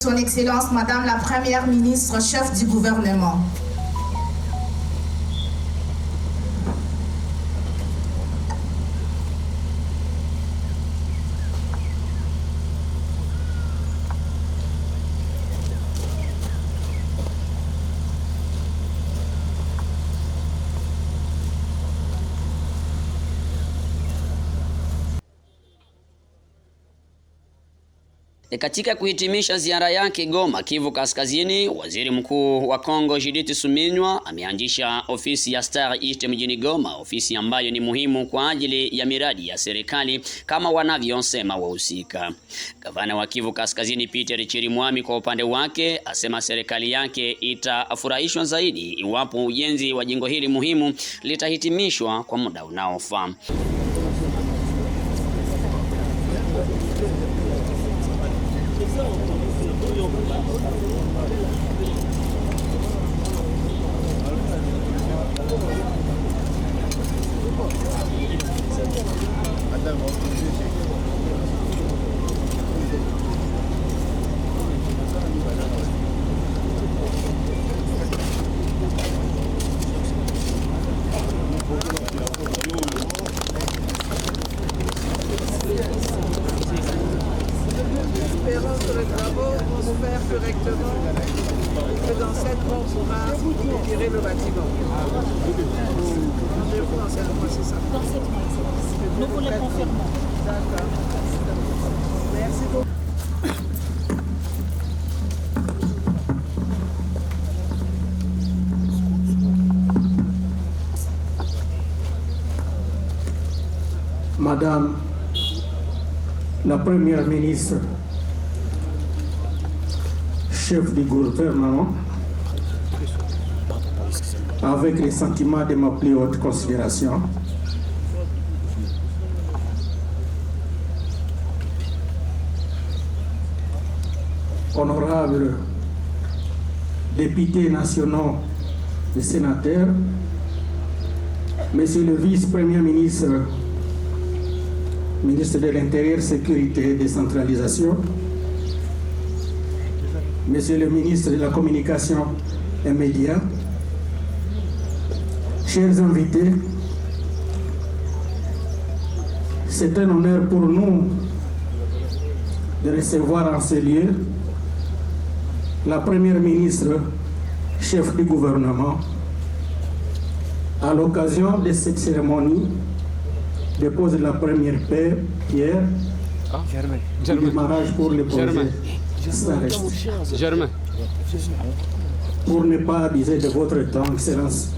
Son Excellence, Madame la Première ministre, chef du gouvernement. Katika kuhitimisha ziara yake Goma, Kivu Kaskazini, Waziri Mkuu wa Kongo Judith Suminwa ameanzisha ofisi ya Star East mjini Goma, ofisi ambayo ni muhimu kwa ajili ya miradi ya serikali kama wanavyosema wahusika. Gavana wa Kivu Kaskazini Peter Chirimwami kwa upande wake asema serikali yake itafurahishwa zaidi iwapo ujenzi wa jengo hili muhimu litahitimishwa kwa muda unaofaa. Espérons que les travaux vont se faire correctement et que dans 7 mois, on pourra tirer le bâtiment. Je pense à moi, c'est ça. Dans 7 mois, nous vous le confirmons. D'accord. Merci beaucoup. Madame la Première ministre, chef du gouvernement, avec les sentiments de ma plus haute considération, honorables députés nationaux et sénateurs, Monsieur le vice-premier ministre, ministre de l'Intérieur, Sécurité et Décentralisation, Monsieur le ministre de la Communication et Médias, chers invités, c'est un honneur pour nous de recevoir en ce lieu la Première ministre, chef du gouvernement, à l'occasion de cette cérémonie dépose la première pierre du démarrage pour le projet Star Est. Pour ne pas abuser de votre temps, Excellence,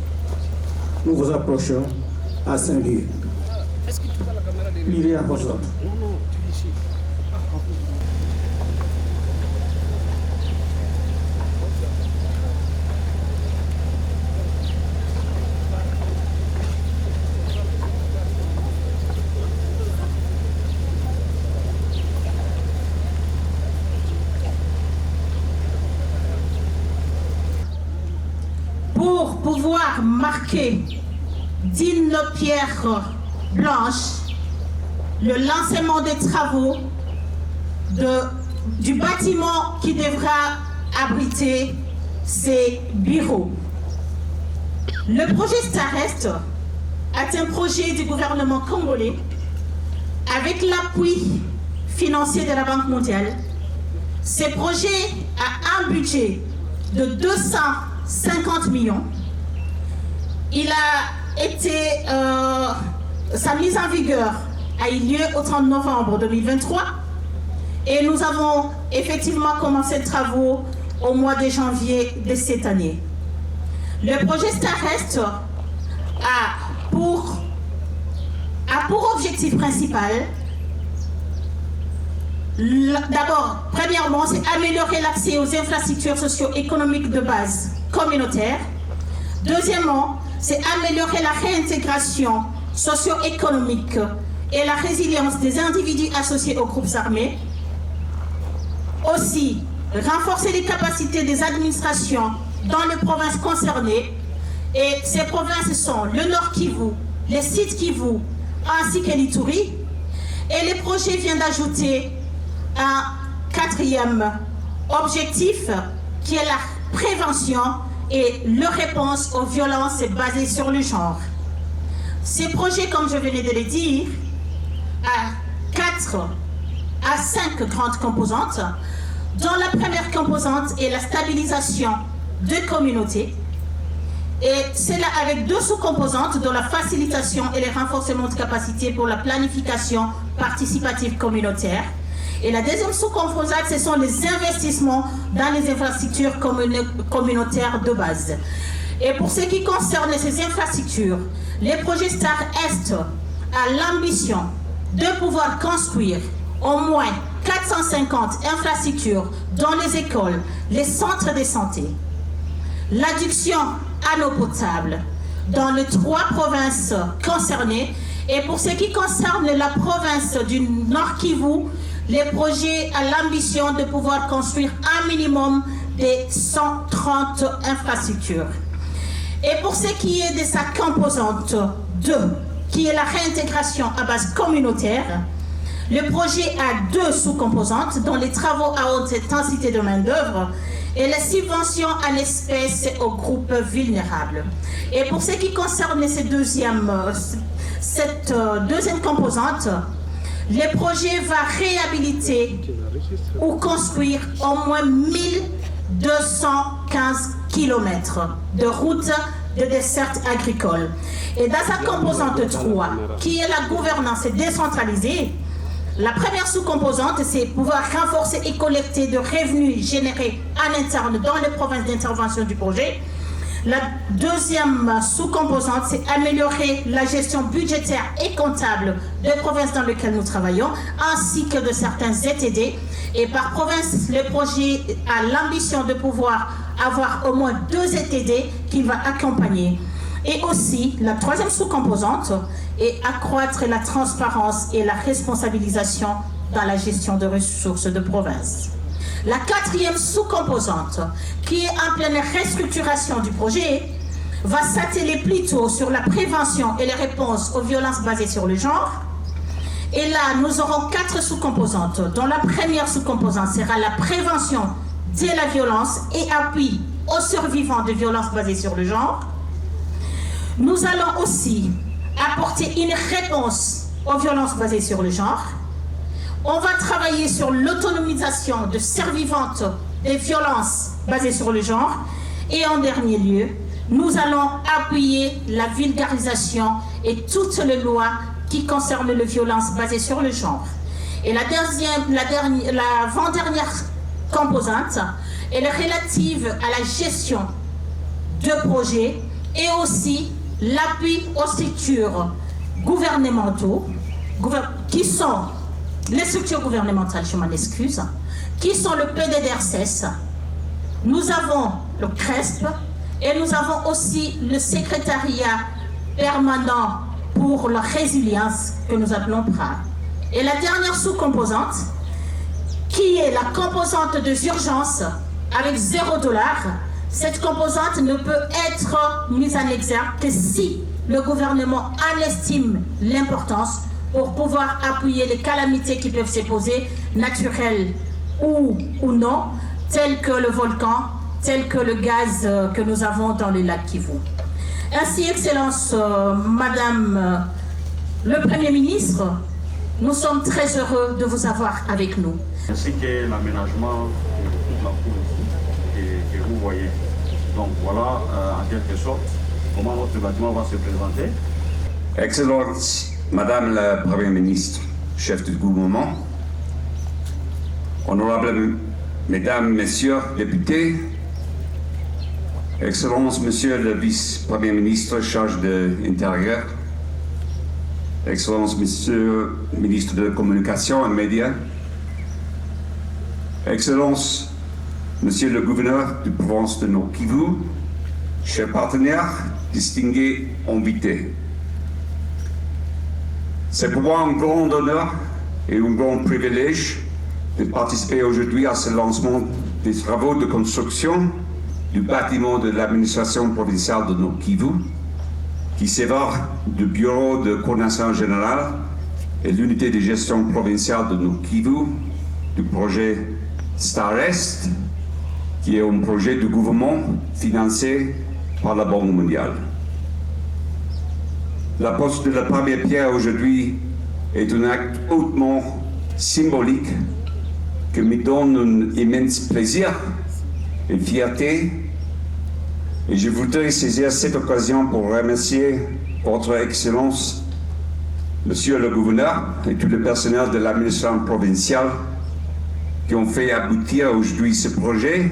nous vous approchons à Saint-Lieu. Pliez à vos ordres. Pour pouvoir marquer d'une pierre blanche le lancement des travaux du bâtiment qui devra abriter ces bureaux. Le projet Star Est est un projet du gouvernement congolais avec l'appui financier de la Banque mondiale. Ce projet a un budget de 250 millions. Il a été, sa mise en vigueur a eu lieu au 30 novembre 2023 et nous avons effectivement commencé les travaux au mois de janvier de cette année. Le projet Star Est a pour objectif principal, d'abord, premièrement, c'est améliorer l'accès aux infrastructures socio-économiques de base communautaire. Deuxièmement, c'est améliorer la réintégration socio-économique et la résilience des individus associés aux groupes armés. Aussi, renforcer les capacités des administrations dans les provinces concernées. Et ces provinces sont le Nord Kivu, les Sud Kivu, ainsi que l'Ituri. Et le projet vient d'ajouter un quatrième objectif qui est la prévention et la réponse aux violences basées sur le genre. Ces projets, comme je venais de le dire, a 4 à 5 grandes composantes, dont la première composante est la stabilisation de communautés, et c'est là avec 2 sous-composantes, dont la facilitation et le renforcement de capacités pour la planification participative communautaire. Et la deuxième sous-composante, ce sont les investissements dans les infrastructures communautaires de base. Et pour ce qui concerne ces infrastructures, le projet Star Est a l'ambition de pouvoir construire au moins 450 infrastructures dans les écoles, les centres de santé, l'adduction à l'eau potable dans les 3 provinces concernées. Et pour ce qui concerne la province du Nord Kivu, le projet a l'ambition de pouvoir construire un minimum de 130 infrastructures. Et pour ce qui est de sa composante 2, qui est la réintégration à base communautaire, le projet a 2 sous-composantes, dont les travaux à haute intensité de main-d'œuvre et la subvention en espèces aux groupes vulnérables. Et pour ce qui concerne cette deuxième composante, le projet va réhabiliter ou construire au moins 1215 km de routes de desserte agricole. Et dans sa composante 3, qui est la gouvernance décentralisée, la première sous-composante, c'est pouvoir renforcer et collecter de revenus générés en interne dans les provinces d'intervention du projet. La deuxième sous-composante, c'est améliorer la gestion budgétaire et comptable des provinces dans lesquelles nous travaillons, ainsi que de certains ZTD. Et par province, le projet a l'ambition de pouvoir avoir au moins 2 ZTD qu'il va accompagner. Et aussi, la troisième sous-composante est accroître la transparence et la responsabilisation dans la gestion de ressources de province. La quatrième sous-composante, qui est en pleine restructuration du projet, va s'atteler plutôt sur la prévention et les réponses aux violences basées sur le genre. Et là, nous aurons 4 sous-composantes, dont la première sous-composante sera la prévention de la violence et appui aux survivants de violences basées sur le genre. Nous allons aussi apporter une réponse aux violences basées sur le genre. On va travailler sur l'autonomisation de survivantes des violences basées sur le genre. Et en dernier lieu, nous allons appuyer la vulgarisation et toutes les lois qui concernent les violences basées sur le genre. Et l'avant-dernière composante est relative à la gestion de projets et aussi l'appui aux structures gouvernementaux, qui sont les structures gouvernementales, je m'en excuse, qui sont le PDDRCS, nous avons le CRESP et nous avons aussi le secrétariat permanent pour la résilience que nous appelons PRA. Et la dernière sous-composante, qui est la composante des urgences avec $0, cette composante ne peut être mise en exergue que si le gouvernement en estime l'importance pour pouvoir appuyer les calamités qui peuvent se poser, naturelles ou non, telles que le volcan, telles que le gaz que nous avons dans les lacs Kivu. Ainsi, Excellence, Madame le Premier ministre, nous sommes très heureux de vous avoir avec nous. Ainsi que l'aménagement de toute la cour que vous voyez. Donc voilà, en quelque sorte, comment votre bâtiment va se présenter. Excellence, Madame la Première ministre, chef du gouvernement, honorables Mesdames, Messieurs députés, Excellence, Monsieur le Vice-Premier ministre chargé de l'Intérieur, Excellence, Monsieur le ministre de la Communication et des Médias, Excellence, Monsieur le gouverneur de province de Nord Kivu, chers partenaires, distingués invités. C'est pour moi un grand honneur et un grand privilège de participer aujourd'hui à ce lancement des travaux de construction du bâtiment de l'administration provinciale de Nord Kivu, qui sépare du bureau de coordination générale et l'unité de gestion provinciale de Nord Kivu du projet Starest, qui est un projet du gouvernement financé par la Banque mondiale. La pose de la première pierre aujourd'hui est un acte hautement symbolique qui me donne un immense plaisir et fierté. Et je voudrais saisir cette occasion pour remercier Votre Excellence, Monsieur le Gouverneur et tout le personnel de l'administration provinciale qui ont fait aboutir aujourd'hui ce projet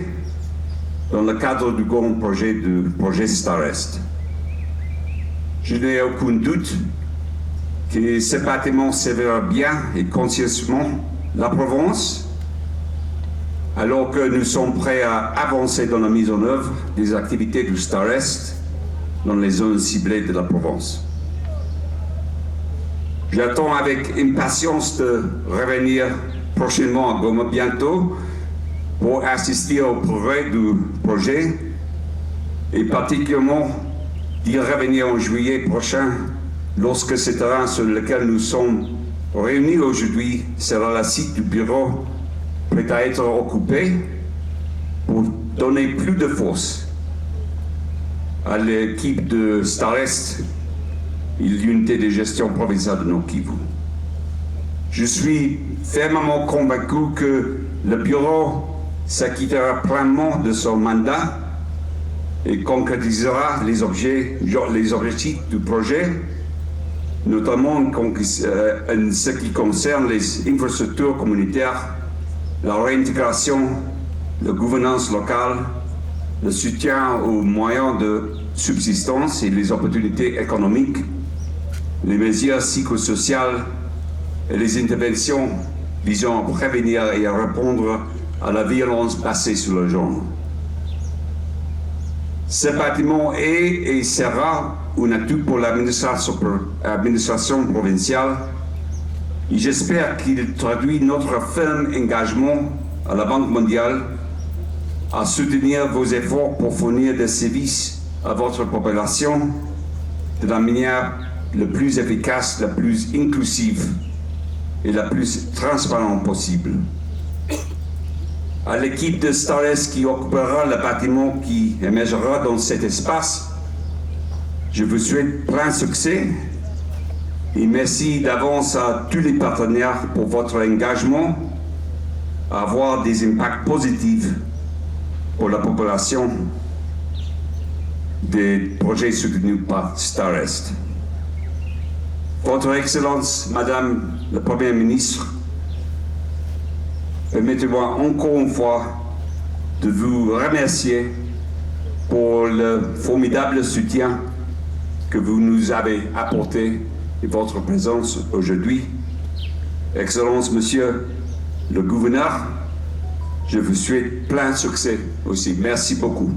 dans le cadre du grand projet Starest. Je n'ai aucun doute que ce bâtiment servira bien et consciencieusement la Provence, alors que nous sommes prêts à avancer dans la mise en œuvre des activités du Starest dans les zones ciblées de la Provence. J'attends avec impatience de revenir prochainement à Goma bientôt pour assister au progrès du projet et particulièrement d'y revenir en juillet prochain lorsque ce terrain sur lequel nous sommes réunis aujourd'hui sera le site du bureau prêt à être occupé pour donner plus de force à l'équipe de Starest et l'unité de gestion provinciale de Nord-Kivu. Je suis fermement convaincu que le bureau s'acquittera pleinement de son mandat et concrétisera les objectifs du projet, notamment en ce qui concerne les infrastructures communautaires, la réintégration, la gouvernance locale, le soutien aux moyens de subsistance et les opportunités économiques, les mesures psychosociales et les interventions visant à prévenir et à répondre à la violence basée sur le genre. Ce bâtiment est et sera un atout pour l'administration provinciale et j'espère qu'il traduit notre ferme engagement à la Banque mondiale à soutenir vos efforts pour fournir des services à votre population de la manière la plus efficace, la plus inclusive et la plus transparente possible. À l'équipe de Starest qui occupera le bâtiment qui émergera dans cet espace, je vous souhaite plein succès et merci d'avance à tous les partenaires pour votre engagement à avoir des impacts positifs pour la population des projets soutenus par Starest. Votre Excellence, Madame la Première ministre, permettez-moi encore une fois de vous remercier pour le formidable soutien que vous nous avez apporté et votre présence aujourd'hui. Excellence, Monsieur le Gouverneur, je vous souhaite plein succès aussi. Merci beaucoup.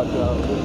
la